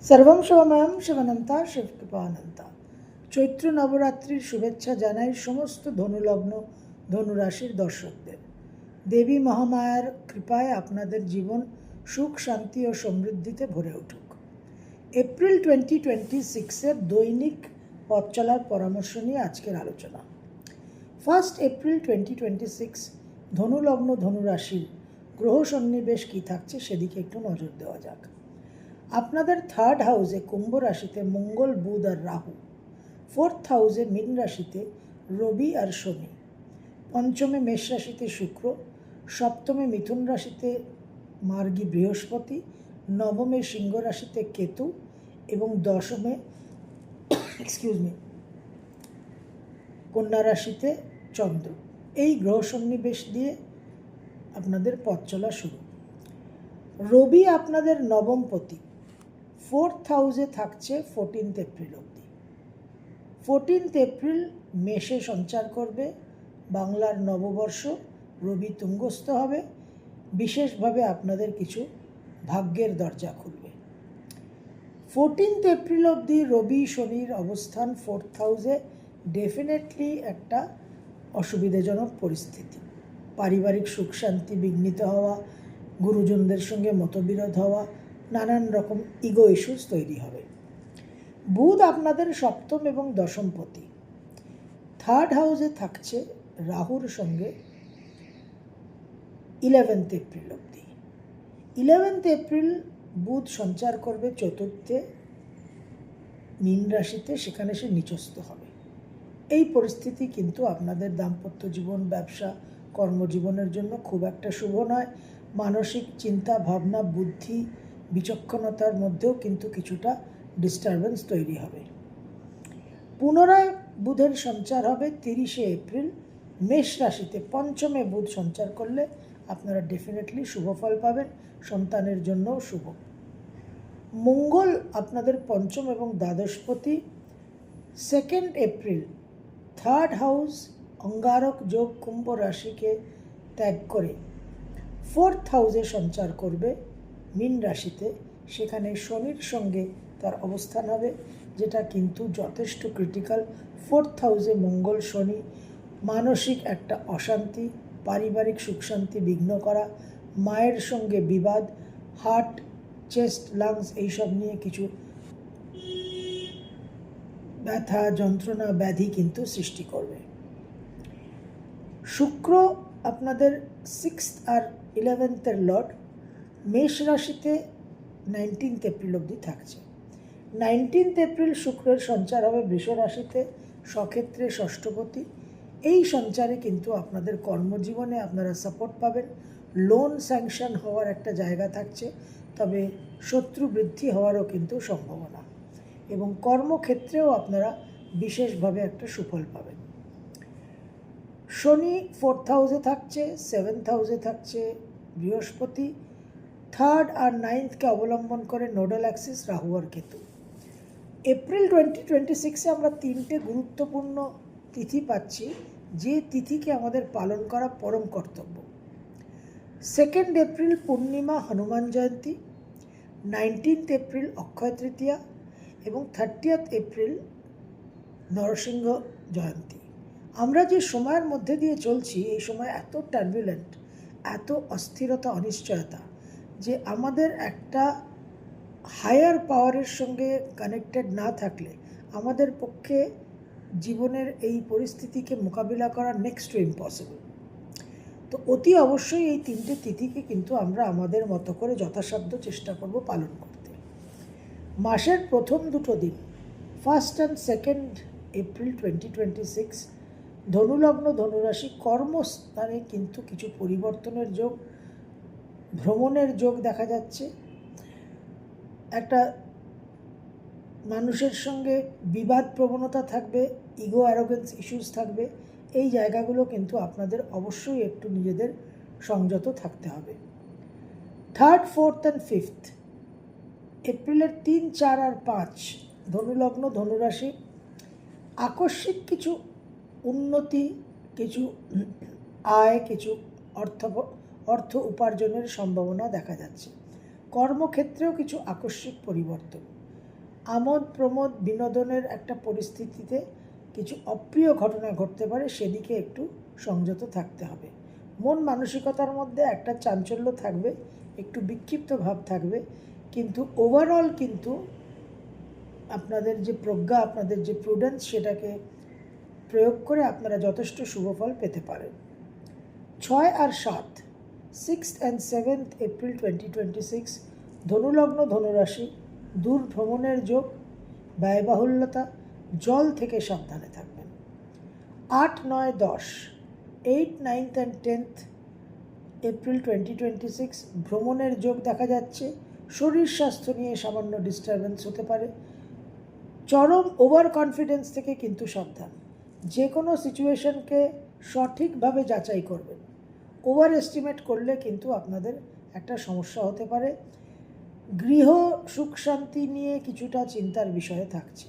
সর্বম শিবময়ম শিবানন্তা শিবকৃপানন্তা। চৈত্র নবরাত্রির শুভেচ্ছা জানাই সমস্ত ধনুলগ্ন ধনুরাশির দর্শকদের। দেবী মহামায়ার কৃপায় আপনাদের জীবন সুখ, শান্তি ও সমৃদ্ধিতে ভরে উঠুক। এপ্রিল 2026-এর দৈনিক পথ চলার পরামর্শ নিয়ে আজকের আলোচনা। 1 এপ্রিল 2026 ধনুলগ্ন ধনুরাশির গ্রহ সন্নিবেশ কী থাকছে সেদিকে একটু নজর দেওয়া যাক। আপনাদের 3rd হাউসে কুম্ভ রাশিতে মঙ্গল, বুধ আর রাহু, 4th হাউসে মীন রাশিতে রবি আর শনি, পঞ্চমে মেষ রাশিতে শুক্র, সপ্তমে মিথুন রাশিতে মার্গী বৃহস্পতি, নবমে সিংহ রাশিতে কেতু এবং দশমে কন্যা রাশিতে চন্দ্র। এই গ্রহ সন্নিবেশ দিয়ে আপনাদের পথ চলা শুরু। রবি আপনাদের নবমপতি 4th হাউসে থাকছে 14th এপ্রিল অবধি। 14th এপ্রিল মেষে সঞ্চার করবে। বাংলার নববর্ষ, রবি তুঙ্গস্থ হবে। বিশেষভাবে আপনাদের কিছু ভাগ্যের দরজা খুলবে। 14th এপ্রিল অবধি রবি শনির অবস্থান 4th হাউসে ডেফিনেটলি একটা অসুবিধাজনক পরিস্থিতি। পারিবারিক সুখ শান্তি বিঘ্নিত হওয়া, গুরুজনদের সঙ্গে মতবিরোধ হওয়া, নানান রকম ইগো ইস্যুস তৈরি হবে। বুধ আপনাদের সপ্তম এবং দশমপতি 3rd হাউসে থাকছে রাহুর সঙ্গে 11th এপ্রিল অবধি। 11th এপ্রিল বুধ সঞ্চার করবে চতুর্থে মীন রাশিতে, সেখানে সে নিচস্থ হবে। এই পরিস্থিতি কিন্তু আপনাদের দাম্পত্য জীবন, ব্যবসা, কর্মজীবনের জন্য খুব একটা শুভ নয়। মানসিক চিন্তা ভাবনা, বুদ্ধি, বিচক্ষণতার মধ্যেও কিন্তু কিছুটা ডিস্টারবেন্স তৈরি হবে। পুনরায় বুধের সঞ্চার হবে 30শে এপ্রিল মেষ রাশিতে। পঞ্চমে বুধ সঞ্চার করলে আপনারা ডেফিনেটলি শুভ ফল পাবেন, সন্তানের জন্যও শুভ। মঙ্গল আপনাদের পঞ্চম এবং দ্বাদশপতি 2nd এপ্রিল 3rd হাউস অঙ্গারক যোগ কুম্ভ রাশিকে ত্যাগ করে 4th হাউসে সঞ্চার করবে মীন রাশিতে। সেখানে শনির সঙ্গে তার অবস্থান হবে, যেটা কিন্তু যথেষ্ট ক্রিটিক্যাল। 4th হাউসে মঙ্গল শনি মানসিক একটা অশান্তি, পারিবারিক সুখ শান্তি বিঘ্ন করা, মায়ের সঙ্গে বিবাদ, হার্ট, চেস্ট, লাংস এইসব নিয়ে কিছু ব্যথা, যন্ত্রণা, ব্যাধি কিন্তু সৃষ্টি করবে। শুক্র আপনাদের 6th আর 11th লর্ড মেষ রাশিতে 19th এপ্রিল অবধি থাকছে। 19th এপ্রিল শুক্রের সঞ্চার হবে বৃষ রাশিতে, স্বক্ষেত্রে ষষ্ঠপতি। এই সঞ্চারে কিন্তু আপনাদের কর্মজীবনে আপনারা সাপোর্ট পাবেন। লোন স্যাংশন হওয়ার একটা জায়গা থাকছে, তবে শত্রু বৃদ্ধি হওয়ারও কিন্তু সম্ভাবনা, এবং কর্মক্ষেত্রেও আপনারা বিশেষভাবে একটা সুফল পাবেন। শনি 4th হাউসে থাকছে, 7th হাউসে থাকছে বৃহস্পতি, 3rd আর 9th অবলম্বন করে নোডাল অ্যাক্সিস রাহু আর কেতু। এপ্রিল 2026-এ আমরা 3টে গুরুত্বপূর্ণ তিথি পাচ্ছি, যে তিথিকে আমাদের পালন করা পরম কর্তব্য। 2nd এপ্রিল পূর্ণিমা, হনুমান জয়ন্তী, 19th এপ্রিল অক্ষয় তৃতীয়া এবং 30th এপ্রিল নরসিংহ জয়ন্তী। আমরা যে সময়ের মধ্যে দিয়ে চলছি, এই সময় এত টার্বুলেন্ট, এত অস্থিরতা, অনিশ্চয়তা, যে আমাদের একটা হায়ার পাওয়ারের সঙ্গে কানেক্টেড না থাকলে আমাদের পক্ষে জীবনের এই পরিস্থিতিকে মোকাবিলা করা নেক্সট টু ইম্পসিবল। তো অতি অবশ্যই এই 3টে তিথিকে কিন্তু আমরা আমাদের মতো করে যথাসাধ্য চেষ্টা করব পালন করতে। মাসের প্রথম দুটো দিন 1 and 2 এপ্রিল 2026 ধনুলগ্ন ধনুরাশি কর্মস্থানে কিন্তু কিছু পরিবর্তনের যোগ, ভ্রমণের যোগ দেখা যাচ্ছে। একটা মানুষের সঙ্গে বিবাদ প্রবণতা থাকবে, ইগো অ্যারোগেন্স ইস্যুস থাকবে। এই জায়গাগুলো কিন্তু আপনাদের অবশ্যই একটু নিজেদের সংযত থাকতে হবে। 3rd, 4th and 5th এপ্রিলের 3, 4 আর 5 ধনুলগ্ন ধনুরাশি আকস্মিক কিছু উন্নতি, কিছু আয়, কিছু অর্থ উপার্জনের সম্ভাবনা দেখা যাচ্ছে। কর্মক্ষেত্রেও কিছু আকস্মিক পরিবর্তন। আমোদ প্রমোদ বিনোদনের একটা পরিস্থিতিতে কিছু অপ্রিয় ঘটনা ঘটতে পারে, সেদিকে একটু সংযত থাকতে হবে। মন মানসিকতার মধ্যে একটা চাঞ্চল্য থাকবে, একটু বিক্ষিপ্ত ভাব থাকবে, কিন্তু ওভারঅল কিন্তু আপনাদের যে প্রজ্ঞা, আপনাদের যে প্রুডেন্স, সেটাকে প্রয়োগ করে আপনারা যথেষ্ট শুভফল পেতে পারেন। 6 আর 7, 6th and 7th এপ্রিল 2026, ধনুলগ্ন ধনুরাশি, দূর ভ্রমণের যোগ, ব্যয়বাহুল্যতা, জল থেকে সাবধানে থাকবেন। 8, 9, 10, 8, 9th and 10th এপ্রিল 2026, ভ্রমণের যোগ দেখা যাচ্ছে। শরীর স্বাস্থ্য নিয়ে সামান্য ডিস্টারবেন্স হতে পারে। চরম ওভার কনফিডেন্স থেকে কিন্তু সাবধান। যে কোনো সিচুয়েশনকে সঠিকভাবে যাচাই করবেন। ওভার এস্টিমেট করলে কিন্তু আপনাদের একটা সমস্যা হতে পারে। গৃহ সুখ শান্তি নিয়ে কিছুটা চিন্তার বিষয়ে থাকছে।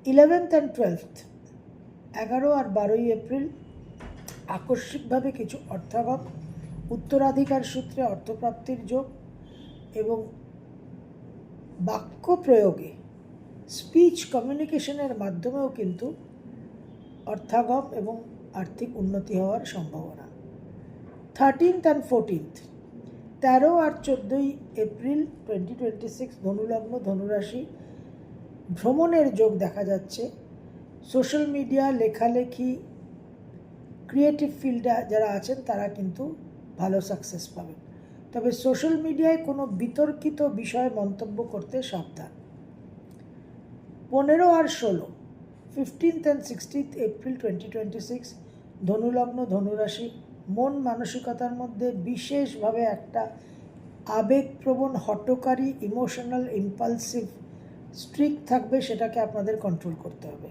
11th and 12th, 11 R 12 April, আকস্মিকভাবে কিছু অর্থাগম, উত্তরাধিকার সূত্রে অর্থপ্রাপ্তির যোগ এবং বাক্য প্রয়োগে, স্পিচ কমিউনিকেশনের মাধ্যমেও কিন্তু অর্থাগম এবং আর্থিক উন্নতি হওয়ার সম্ভাবনা। 13th and 14th, 13 R 14 April 2026, ধনুলগ্ন ধনুরাশি, ভ্রমণের যোগ দেখা যাচ্ছে। সোশ্যাল মিডিয়া, লেখালেখি, ক্রিয়েটিভ ফিল্ডে যারা আছেন তারা কিন্তু ভালো সাকসেস পাবেন। তবে সোশ্যাল মিডিয়ায় কোনো বিতর্কিত বিষয়ে মন্তব্য করতে সাবধান। 15 আর 16, 15th and 16th এপ্রিল 2026, ধনুলগ্ন ধনুরাশি, মন মানসিকতার মধ্যে বিশেষভাবে একটা আবেগপ্রবণ, হঠকারী, ইমোশনাল, ইম্পালসিভ স্ট্রিক থাকবে, সেটাকে আপনাদের কন্ট্রোল করতে হবে।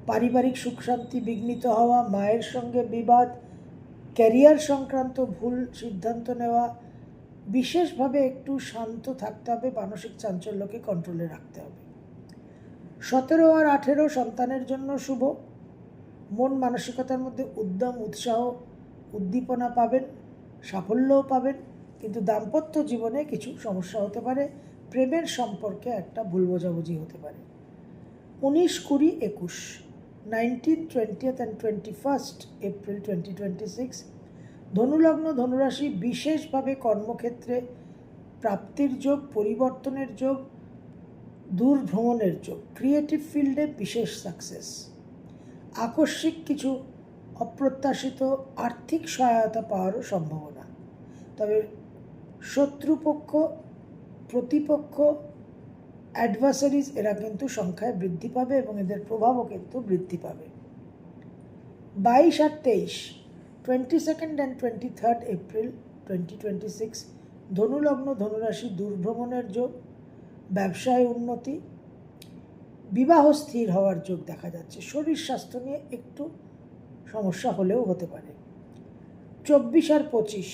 পারিবারিক সুখ শান্তি বিঘ্নিত হওয়া, মায়ের সঙ্গে বিবাদ, ক্যারিয়ার সংক্রান্ত ভুল সিদ্ধান্ত নেওয়া, বিশেষভাবে একটু শান্ত থাকতে হবে, মানসিক চাঞ্চল্যকে কন্ট্রোলে রাখতে হবে। 17 আর 18, সন্তানের জন্য শুভ। মন মানসিকতার মধ্যে উদ্যম, উৎসাহ, উদ্দীপনা পাবেন, সাফল্যও পাবেন, কিন্তু দাম্পত্য জীবনে কিছু সমস্যা হতে পারে। প্রেমের সম্পর্কে একটা ভুল বোঝাবুঝি হতে পারে। 19, 20, 21, 19th, 20th and 21st April 2026, ধনুলগ্ন ধনুরাশি, বিশেষভাবে কর্মক্ষেত্রে প্রাপ্তির যোগ, পরিবর্তনের যোগ, দূর ভ্রমণের যোগ, ক্রিয়েটিভ ফিল্ডে বিশেষ সাকসেস, আকস্মিক কিছু অপ্রত্যাশিত আর্থিক সহায়তা পাওয়ারও সম্ভাবনা। তবে শত্রুপক্ষ, প্রতিপক্ষ, অ্যাডভার্সারিজ, এরা কিন্তু সংখ্যায় বৃদ্ধি পাবে এবং এদের প্রভাবও কিন্তু বৃদ্ধি পাবে। 22 আর 23, 22nd and 23rd এপ্রিল 2026, ধনুলগ্ন ধনুরাশি, দূরভ্রমণের যোগ, ব্যবসায় উন্নতি, বিবাহ স্থির হওয়ার যোগ দেখা যাচ্ছে। শরীর স্বাস্থ্য নিয়ে একটু সমস্যা হলেও হতে পারে। 24 আর 25,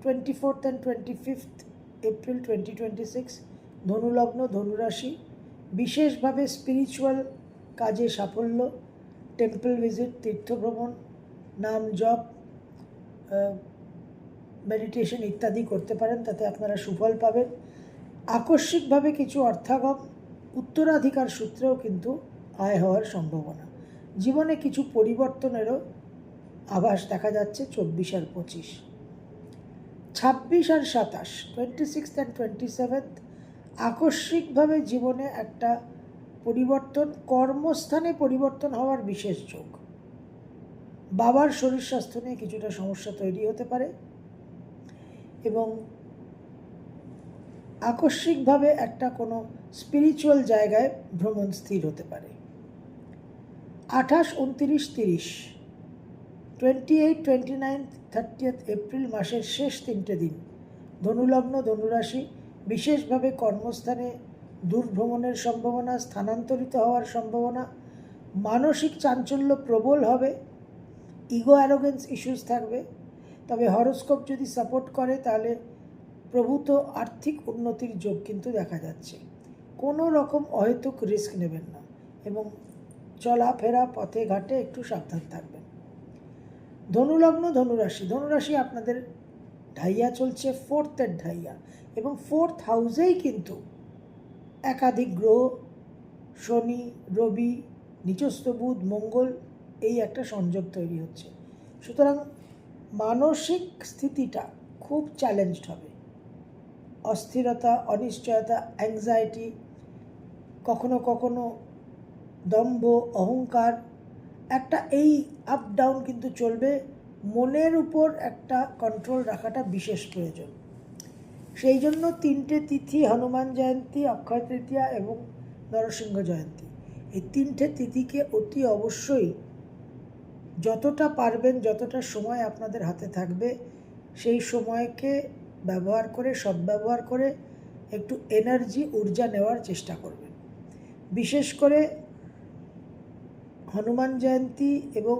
24th and 25th এপ্রিল 2026, ধনুলগ্ন ধনুরাশি, বিশেষভাবে স্পিরিচুয়াল কাজে সাফল্য, টেম্পল ভিজিট, তীর্থভ্রমণ, নাম জপ, মেডিটেশন ইত্যাদি করতে পারেন, তাতে আপনারা সুফল পাবেন। আকস্মিকভাবে কিছু অর্থাগম, উত্তরাধিকার সূত্রেও কিন্তু আয় হওয়ার সম্ভাবনা। জীবনে কিছু পরিবর্তনেরও আভাস দেখা যাচ্ছে 24 আর 25। 26 আর 27, 26th and 27th, আকস্মিকভাবে জীবনে একটা পরিবর্তন, কর্মস্থানে পরিবর্তন হওয়ার বিশেষ যোগ। বাবার শরীর স্বাস্থ্য নিয়ে কিছুটা সমস্যা তৈরি হতে পারে এবং আকস্মিকভাবে একটা কোনো স্পিরিচুয়াল জায়গায় ভ্রমণ স্থির হতে পারে। 28, 29, 30, 28, 29, 30th এপ্রিল, মাসের শেষ 3টে দিন, ধনুলগ্ন ধনুরাশি, বিশেষভাবে কর্মস্থানে দূরভ্রমণের সম্ভাবনা, স্থানান্তরিত হওয়ার সম্ভাবনা, মানসিক চাঞ্চল্য প্রবল হবে, ইগো অ্যারোগেন্স ইস্যুস থাকবে। তবে হরোস্কোপ যদি সাপোর্ট করে তাহলে প্রভূত আর্থিক উন্নতির যোগ কিন্তু দেখা যাচ্ছে। কোনো রকম অহেতুক রিস্ক নেবেন না এবং চলাফেরা, পথে ঘাটে একটু সাবধান থাকবেন। ধনুলগ্ন ধনুরাশি, ধনুরাশি আপনাদের ঢাইয়া চলছে, 4th ঢাইয়া, এবং 4th হাউসেই কিন্তু একাধিক গ্রহ শনি, রবি, নিচস্থ বুধ, মঙ্গল, এই একটা সংযোগ তৈরি হচ্ছে। সুতরাং মানসিক স্থিতিটা খুব চ্যালেঞ্জড হবে। অস্থিরতা, অনিশ্চয়তা, অ্যাংজাইটি, কখনো কখনো দম্ভ, অহংকার, একটা এই আপ ডাউন কিন্তু চলবে। মনের উপর একটা কন্ট্রোল রাখাটা বিশেষ প্রয়োজন। সেই জন্য 3টে তিথি, হনুমান জয়ন্তী, অক্ষয় তৃতীয়া এবং নরসিংহ জয়ন্তী, এই 3টে তিথিকে অতি অবশ্যই যতটা পারবেন, যতটা সময় আপনাদের হাতে থাকবে, সেই সময়কে ব্যবহার করে, সদ্ব্যবহার করে একটু এনার্জি, ঊর্জা নেওয়ার চেষ্টা করবেন। বিশেষ করে হনুমান জয়ন্তী এবং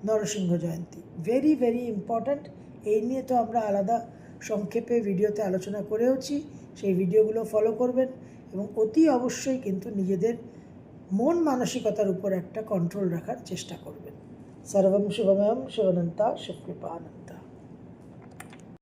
নরসিংহ জয়ন্তী ভেরি ভেরি ইম্পর্ট্যান্ট। এই নিয়ে তো আমরা আলাদা সংক্ষেপে ভিডিওতে আলোচনা করেওছি, সেই ভিডিওগুলো ফলো করবেন এবং অতি অবশ্যই কিন্তু নিজেদের মন মানসিকতার উপর একটা কন্ট্রোল রাখার চেষ্টা করবেন। সর্বম শুভময়ম শিবনন্তা শিবকৃপানন্দ।